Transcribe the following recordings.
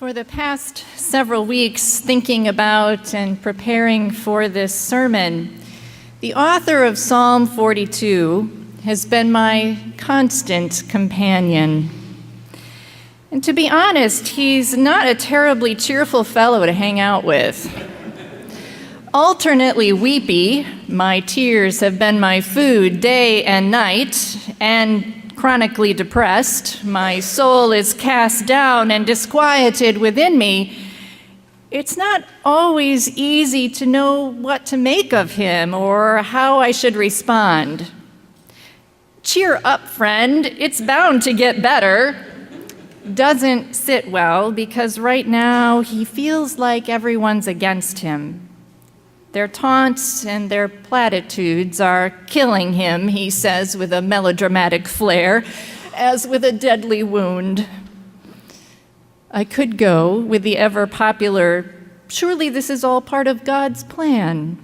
For the past several weeks, thinking about and preparing for this sermon, the author of Psalm 42 has been my constant companion. And to be honest, he's not a terribly cheerful fellow to hang out with. Alternately weepy, my tears have been my food day and night, and chronically depressed, my soul is cast down and disquieted within me. It's not always easy to know what to make of him or how I should respond. Cheer up, friend, it's bound to get better. Doesn't sit well because right now he feels like everyone's against him. Their taunts and their platitudes are killing him, he says with a melodramatic flair, as with a deadly wound. I could go with the ever-popular, surely this is all part of God's plan.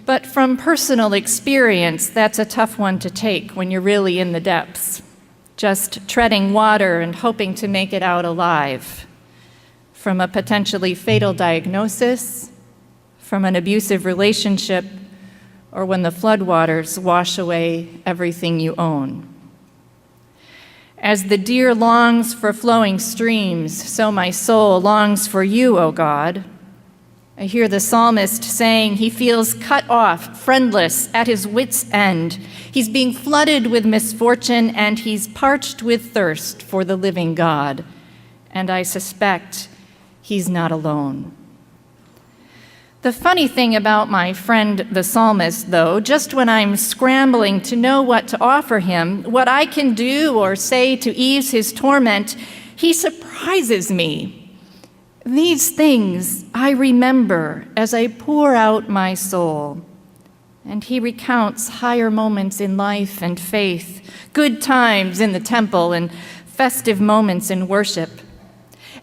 But from personal experience, that's a tough one to take when you're really in the depths, just treading water and hoping to make it out alive. From a potentially fatal diagnosis, from an abusive relationship, or when the floodwaters wash away everything you own. As the deer longs for flowing streams, so my soul longs for you, O God. I hear the psalmist saying he feels cut off, friendless, at his wit's end. He's being flooded with misfortune, and he's parched with thirst for the living God. And I suspect he's not alone. The funny thing about my friend the psalmist, though, just when I'm scrambling to know what to offer him, what I can do or say to ease his torment, he surprises me. These things I remember as I pour out my soul. And he recounts higher moments in life and faith, good times in the temple and festive moments in worship.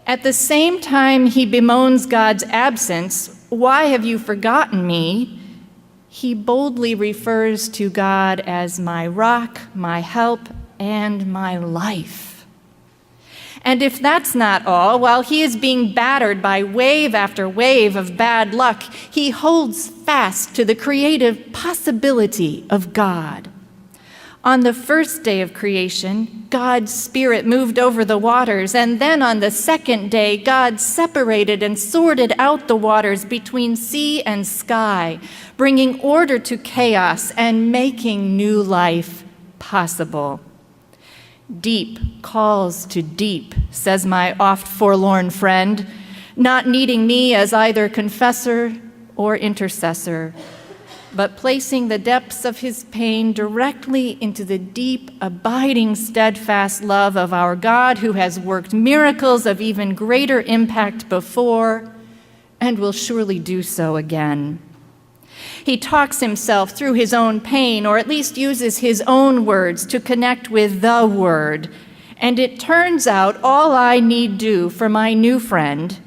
At the same time he bemoans God's absence, why have you forgotten me? He boldly refers to God as my rock, my help, and my life. And if that's not all, while he is being battered by wave after wave of bad luck, he holds fast to the creative possibility of God. On the first day of creation, God's Spirit moved over the waters, and then on the second day, God separated and sorted out the waters between sea and sky, bringing order to chaos and making new life possible. Deep calls to deep, says my oft forlorn friend, not needing me as either confessor or intercessor, but placing the depths of his pain directly into the deep, abiding, steadfast love of our God, who has worked miracles of even greater impact before and will surely do so again. He talks himself through his own pain, or at least uses his own words to connect with the Word. And it turns out all I need do for my new friend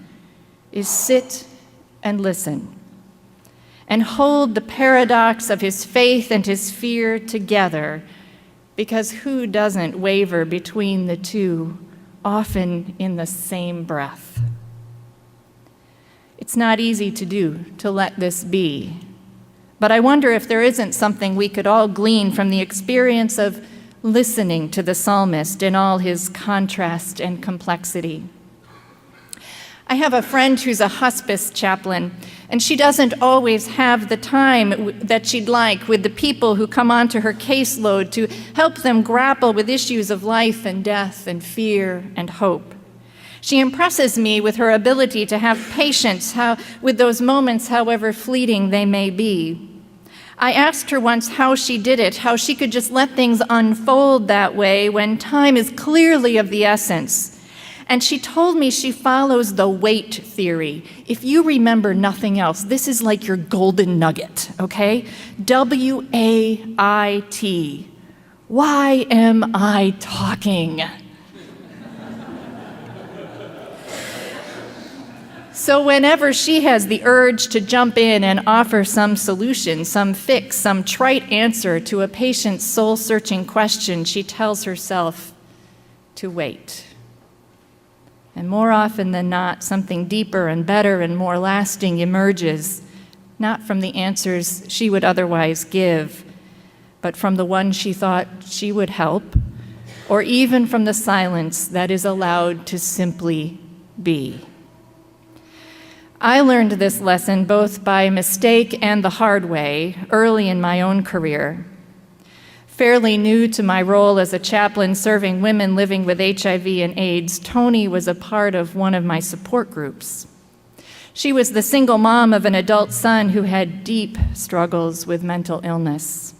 is sit and listen, and hold the paradox of his faith and his fear together, because who doesn't waver between the two, often in the same breath? It's not easy to do, to let this be, but I wonder if there isn't something we could all glean from the experience of listening to the psalmist in all his contrast and complexity. I have a friend who's a hospice chaplain, and she doesn't always have the time that she'd like with the people who come onto her caseload to help them grapple with issues of life and death and fear and hope. She impresses me with her ability to have patience with those moments, however fleeting they may be. I asked her once how she did it, how she could just let things unfold that way when time is clearly of the essence. And she told me she follows the wait theory. If you remember nothing else, this is like your golden nugget, okay? W-A-I-T. Why am I talking? So whenever she has the urge to jump in and offer some solution, some fix, some trite answer to a patient's soul-searching question, she tells herself to wait. And more often than not, something deeper and better and more lasting emerges, not from the answers she would otherwise give, but from the one she thought she would help, or even from the silence that is allowed to simply be. I learned this lesson both by mistake and the hard way early in my own career. Fairly new to my role as a chaplain serving women living with HIV and AIDS, Tony was a part of one of my support groups. She was the single mom of an adult son who had deep struggles with mental illness.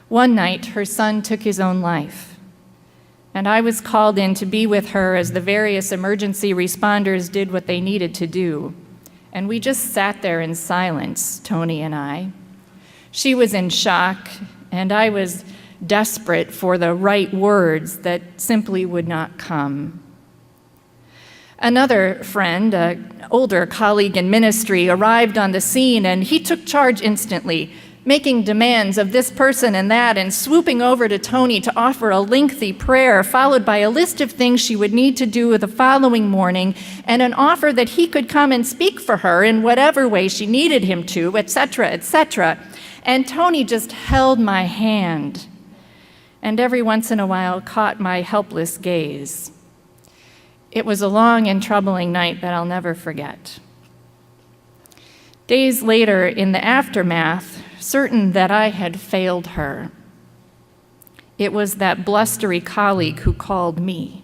One night, her son took his own life, and I was called in to be with her as the various emergency responders did what they needed to do, and we just sat there in silence, Tony and I. She was in shock, and I was desperate for the right words that simply would not come. Another friend, an older colleague in ministry, arrived on the scene, and he took charge instantly, making demands of this person and that, and swooping over to Tony to offer a lengthy prayer, followed by a list of things she would need to do the following morning, and an offer that he could come and speak for her in whatever way she needed him to, etc., etc. And Tony just held my hand, and every once in a while caught my helpless gaze. It was a long and troubling night that I'll never forget. Days later, in the aftermath, certain that I had failed her, it was that blustery colleague who called me.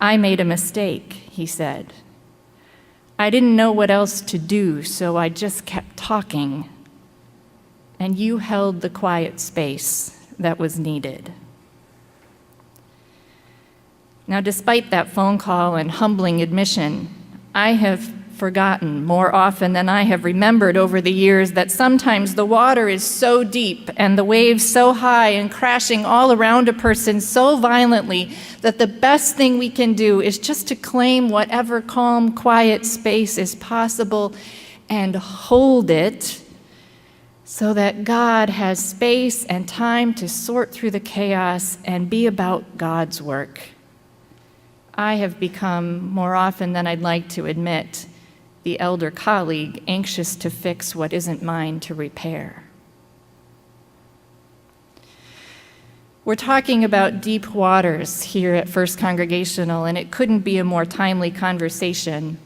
"I made a mistake," he said. "I didn't know what else to do, so I just kept talking. And you held the quiet space that was needed." Now, despite that phone call and humbling admission, I have forgotten more often than I have remembered over the years that sometimes the water is so deep and the waves so high and crashing all around a person so violently that the best thing we can do is just to claim whatever calm, quiet space is possible and hold it, so that God has space and time to sort through the chaos and be about God's work. I have become, more often than I'd like to admit, the elder colleague anxious to fix what isn't mine to repair. We're talking about deep waters here at First Congregational, and it couldn't be a more timely conversation.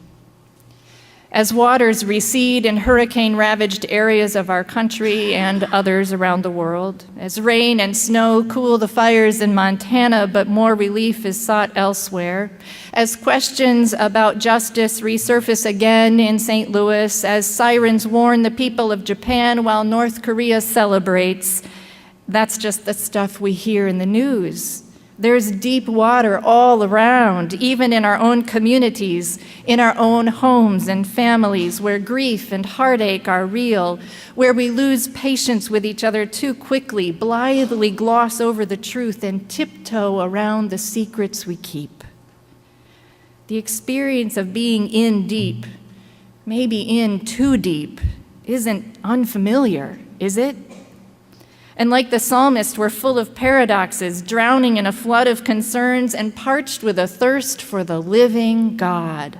As waters recede in hurricane-ravaged areas of our country and others around the world, as rain and snow cool the fires in Montana, but more relief is sought elsewhere, as questions about justice resurface again in St. Louis, as sirens warn the people of Japan while North Korea celebrates, that's just the stuff we hear in the news. There's deep water all around, even in our own communities, in our own homes and families, where grief and heartache are real, where we lose patience with each other too quickly, blithely gloss over the truth, and tiptoe around the secrets we keep. The experience of being in deep, maybe in too deep, isn't unfamiliar, is it? And like the psalmist, we're full of paradoxes, drowning in a flood of concerns and parched with a thirst for the living God.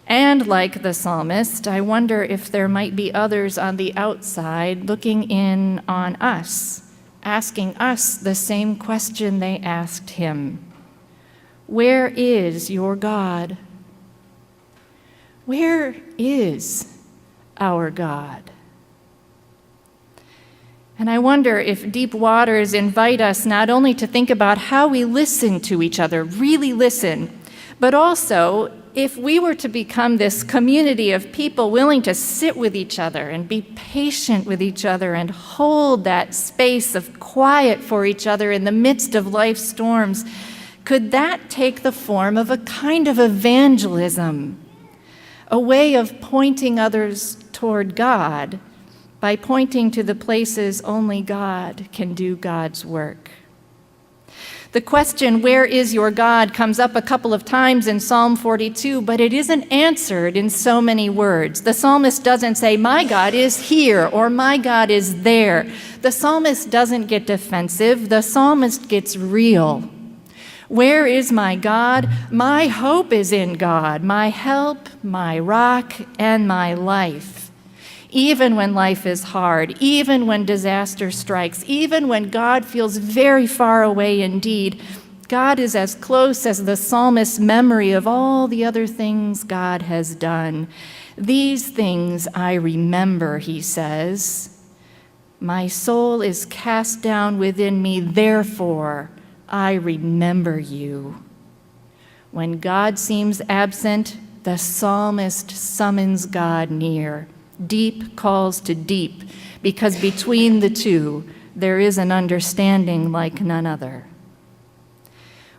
And like the psalmist, I wonder if there might be others on the outside looking in on us, asking us the same question they asked him. Where is your God? Where is our God? And I wonder if deep waters invite us not only to think about how we listen to each other, really listen, but also if we were to become this community of people willing to sit with each other and be patient with each other and hold that space of quiet for each other in the midst of life's storms, could that take the form of a kind of evangelism, a way of pointing others toward God, by pointing to the places only God can do God's work? The question, where is your God, comes up a couple of times in Psalm 42, but it isn't answered in so many words. The psalmist doesn't say, my God is here, or my God is there. The psalmist doesn't get defensive. The psalmist gets real. Where is my God? My hope is in God, my help, my rock, and my life. Even when life is hard, even when disaster strikes, even when God feels very far away indeed, God is as close as the psalmist's memory of all the other things God has done. These things I remember, he says. My soul is cast down within me, therefore I remember you. When God seems absent, the psalmist summons God near. Deep calls to deep, because between the two there is an understanding like none other.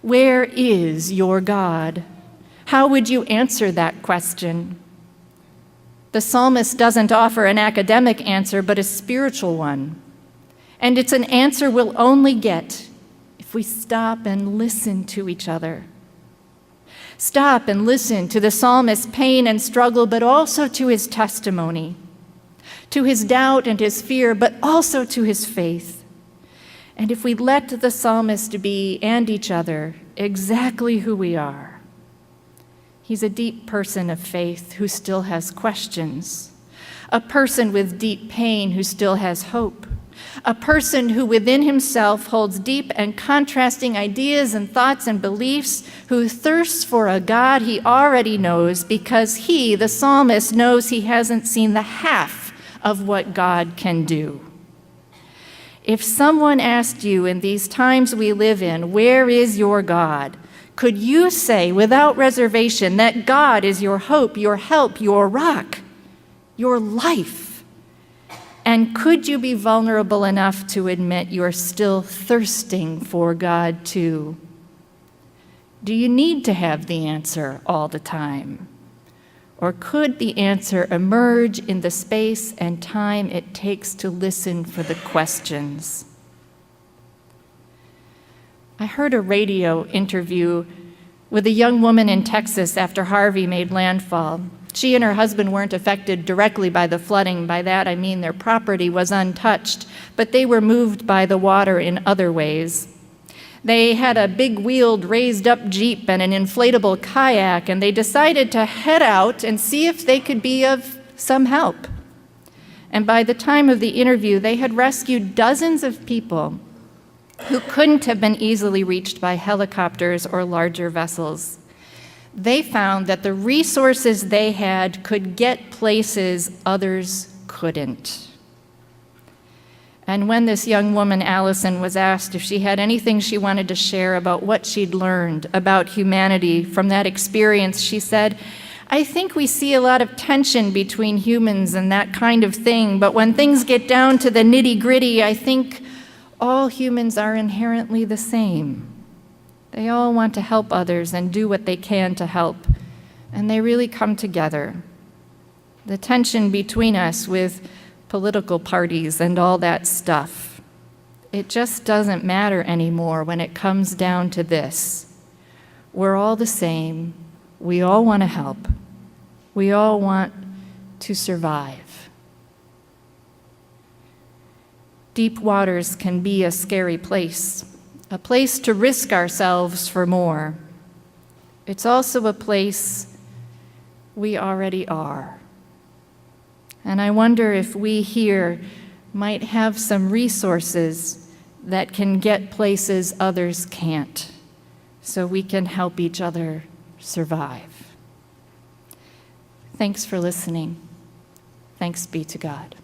Where is your God? How would you answer that question? The psalmist doesn't offer an academic answer, but a spiritual one. And it's an answer we'll only get if we stop and listen to each other. Stop and listen to the psalmist's pain and struggle, but also to his testimony, to his doubt and his fear, but also to his faith. And if we let the psalmist be, and each other, exactly who we are, he's a deep person of faith who still has questions, a person with deep pain who still has hope, a person who within himself holds deep and contrasting ideas and thoughts and beliefs, who thirsts for a God he already knows because he, the psalmist, knows he hasn't seen the half of what God can do. If someone asked you in these times we live in, where is your God? Could you say without reservation that God is your hope, your help, your rock, your life? And could you be vulnerable enough to admit you're still thirsting for God too? Do you need to have the answer all the time? Or could the answer emerge in the space and time it takes to listen for the questions? I heard a radio interview with a young woman in Texas after Harvey made landfall. She and her husband weren't affected directly by the flooding. By that I mean their property was untouched, but they were moved by the water in other ways. They had a big-wheeled, raised-up Jeep and an inflatable kayak, and they decided to head out and see if they could be of some help. And by the time of the interview, they had rescued dozens of people who couldn't have been easily reached by helicopters or larger vessels. They found that the resources they had could get places others couldn't. And when this young woman, Allison, was asked if she had anything she wanted to share about what she'd learned about humanity from that experience, she said, I think we see a lot of tension between humans and that kind of thing, but when things get down to the nitty-gritty, I think all humans are inherently the same. They all want to help others and do what they can to help, and they really come together. The tension between us with political parties and all that stuff, it just doesn't matter anymore when it comes down to this. We're all the same. We all want to help. We all want to survive. Deep waters can be a scary place, a place to risk ourselves for more. It's also a place we already are. And I wonder if we here might have some resources that can get places others can't, so we can help each other survive. Thanks for listening. Thanks be to God.